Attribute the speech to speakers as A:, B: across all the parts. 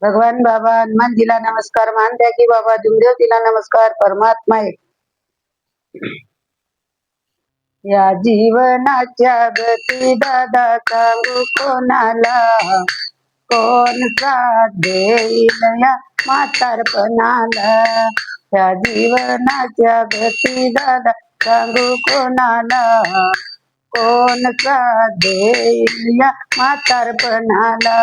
A: भगवान बाबा हनुमानजीला नमस्कार. मान द्या की बाबा तिला नमस्कार. परमात्मा आहे. या जीवनाच्या गती दादा सांगू कोणाला, कोण साथ देईल या म्हातारपणाला. या जीवनाच्या गती दादा सांगू कोणाला, कोण साथ देईल या म्हातारपणाला.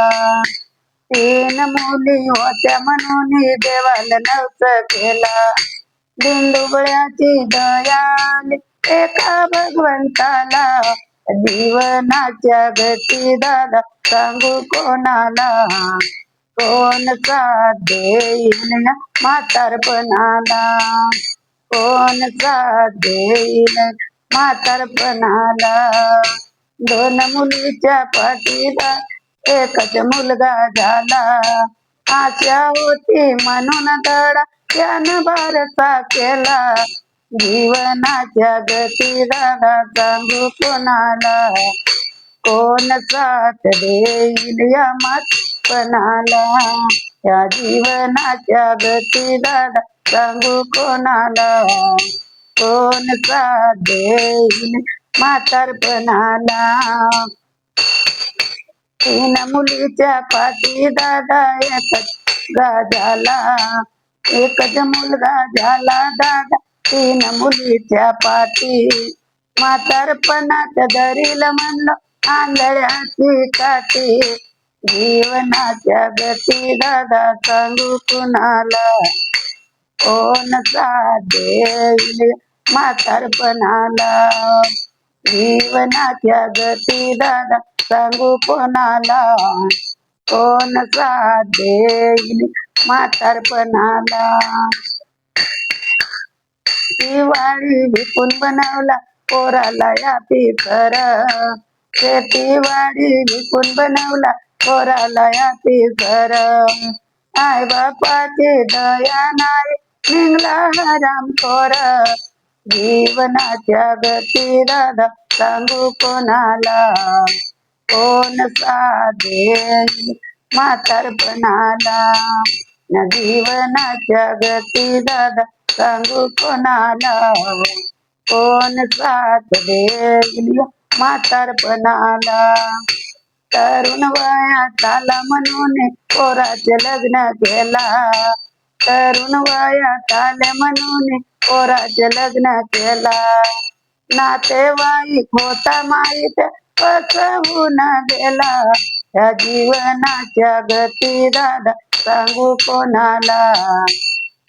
A: तीन मुली होत्या म्हणून देवाला नवस केला, बिंदुबळ्याची दयाल एका भगवंताला. जीवनाच्या गती दादा सांगू कोणाला, कोण साथ देईल या म्हातारपणाला, कोण साथ देईल म्हातारपणाला. दोन मुलीच्या पाठीला एकच मुलगा झाला, आशा होती म्हणून धडा त्यानं भारता केला. जीवनाच्या गती दादा सांगू कोणाला, कोण साथ देईल या म्हातारपणाला. या जीवनाच्या गती दादा सांगू कोणाला, कोण साथ देईल म्हातारपणाला. तीन मुलीच्या पाठी दादा एकच झाला, एकच मुलगा झाला दादा तीन मुलीच्या पाठी. म्हातारपणात धरील म्हणलं आंधळ्याची काठी. जीवनाच्या गती दादा सांगू कुणाला, कोण साथ देईल म्हातारपणाला. जीवनाच्या गती दादा सांगू कोणाला, कोण साथ देईल म्हातारपणाला. दिवाळी विकून बनवला पोराला या पितर, शेतीवाडी विकून बनवला पोराला या पितर. आई बापाची दया नाही निघला हरामखोर. जीवनाच्या गती दादा सांगू कोणाला, कोण साथ देईल म्हातारपणाला. जीवनाच्या गती दादा सांगू कोणाला, कोण साथ देईल म्हातारपणाला. तरुण वयात आला म्हणून पोराचे लग्न केला, तरुण वयात आले म्हणून पोराचे लग्न केला. नातेवाईक होता माहीत फसवून गेला. या जीवनाच्या गती दादा सांगू कोणाला,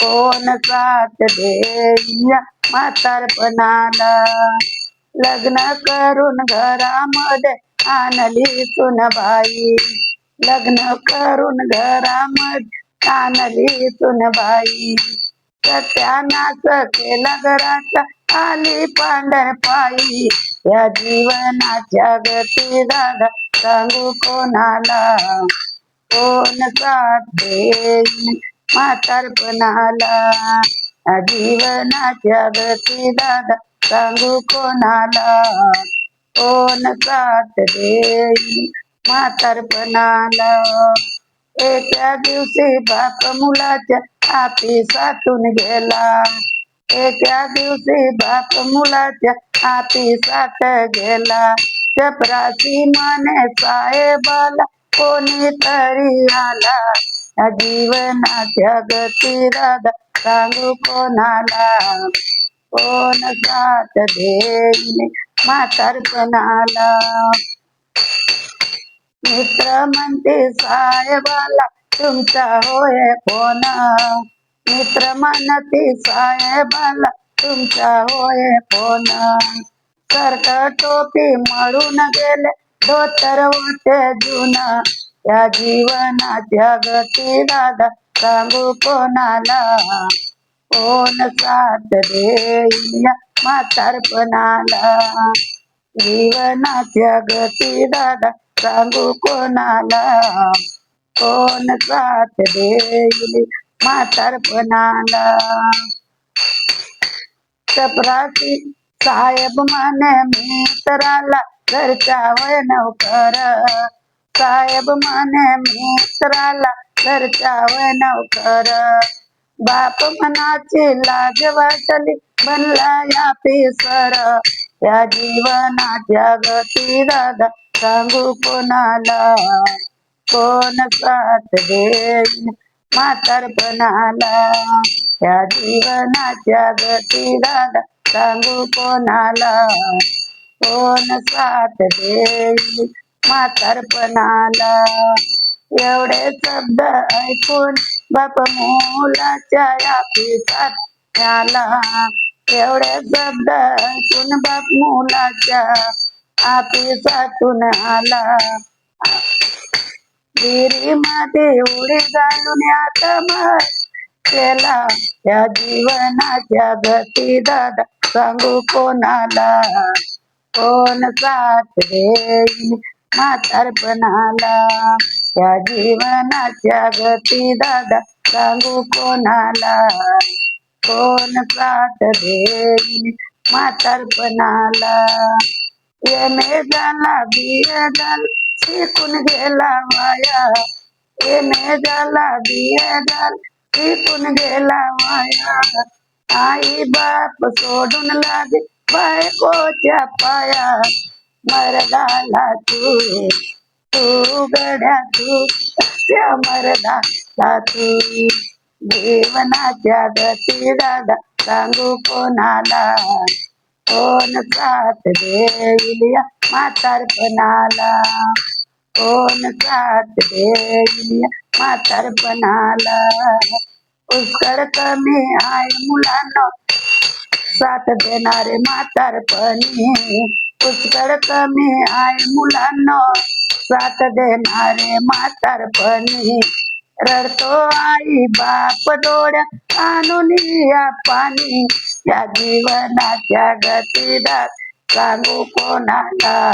A: कोण साथ देईल म्हातारपणाला. लग्न करून घरामध्ये आणली सुनबाई, लग्न करून घरामध्ये आणली सुनबाई. सत्यानाश केला घराचा आली पांढरपायी. या जीवनाच्या गती दादा सांगू कोणाला, कोण साथ देईल म्हातारपणाला. जीवनाच्या गती दादा सांगू कोणाला, कोण साथ देईल म्हातारपणाला. एका दिवशी बाप मुलाच्या हापीसातून गेला, एका दिवशी बाप मुलाच्या हापीसात गेला. चपराशी माने साहेबाला कोणीतरी आला. जीवनाच्या गती दादा सांगू कोणाला, कोण साथ देईल म्हातारपणाला. मित्र म्हणते साहेबाला तुमचा होय फोन, मित्र म्हणते साहेबाला तुमचा होय फोन. सर्क टोपी मळून गेले धोतर होते जुन. या जीवनाच्या गती दादा सांगू कोणाला, कोण साथ देईल म्हातारपणाला. जीवनाच्या गती दादा सांगू कोणाला, कोण साथ देईल म्हातारपणाला. चपराशी साहेब माने मित्राला घरचा होय नौकर, साहेब माने मित्राला घरच्याव नौकर. बाप मनाची लाज वाटली बनला या पेसर. या जीवनाच्या गती दादा सांगू कोणाला. कोण साथ देईन म्हातारपणाला. या जीवनाच्या गती दादा सांगू कोणाला. कोण साथ देईल म्हातारपणाला. एवढे शब्द ऐकून बाप मुलाच्या या पिसात आला. एवढे शब्द ऐकून बाप मुलाच्या आपिसातून आला. विहिरीमध्ये उडी घालून आता केला. या जीवनाच्या गती दादा सांगू कोणाला. कोण साथ देईल म्हातारपणाला. या जीवनाच्या गती दादा सांगू कोणाला. कोण साथ देईल म्हातारपणाला. एमे झाला बिये झाला शिकून गेला वाया. एमे झाला बिये झाला शिकून गेला वाया. आई बाप सोडून लागे बायकोच्या पाया. मरदाला तू गड्या तू त्या मरदाला तू. जीवनाच्या गती दादा सांगू कोणाला. कोण साथ देईल या म्हातारपणाला. कोण साथ देईल या म्हातारपणाला. पुष्कळ कमी आहे मुलांना साथ देणारे म्हातारपणी. पुष्कळ कमी आहे मुलांना साथ देणारे म्हातारपणी. रडतो आई बाप डोळ्यात आणून या पाणी. या जीवनाच्या गतीदार सांगू कोणाला.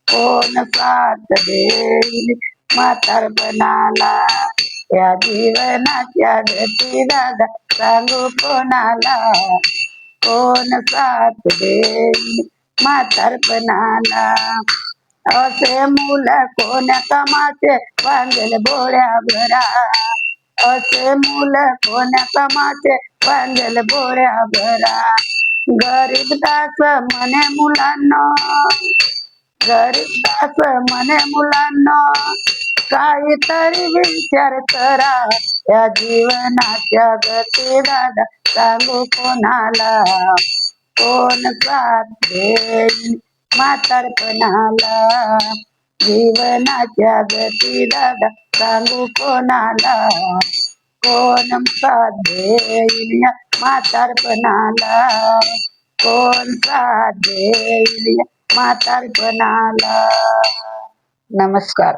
A: कोण साथ देईल म्हातारपणाला. या जीवनाच्या गतीदार सांगू कोणाला. कोण साथ देईल म्हातारपणाला. असे मुल कोण्या कामाचे बांधेल भोळ्या घरा. असे मुल कोण्या कामाचे बांधेल भोळ्या घरा. गरीब दास म्हणे मुलांना. गरीब दास म्हणे मुलांना काहीतरी विचार करा. या जीवनाच्या गती दादा सांगू कोणाला. कोण साथ देईल म्हातारपणाला. जीवनाच्या गती दादा सांगू कोणाला. कोण साथ देईल या म्हातारपणाला. कोण साथ देईल या म्हातारपणाला. नमस्कार.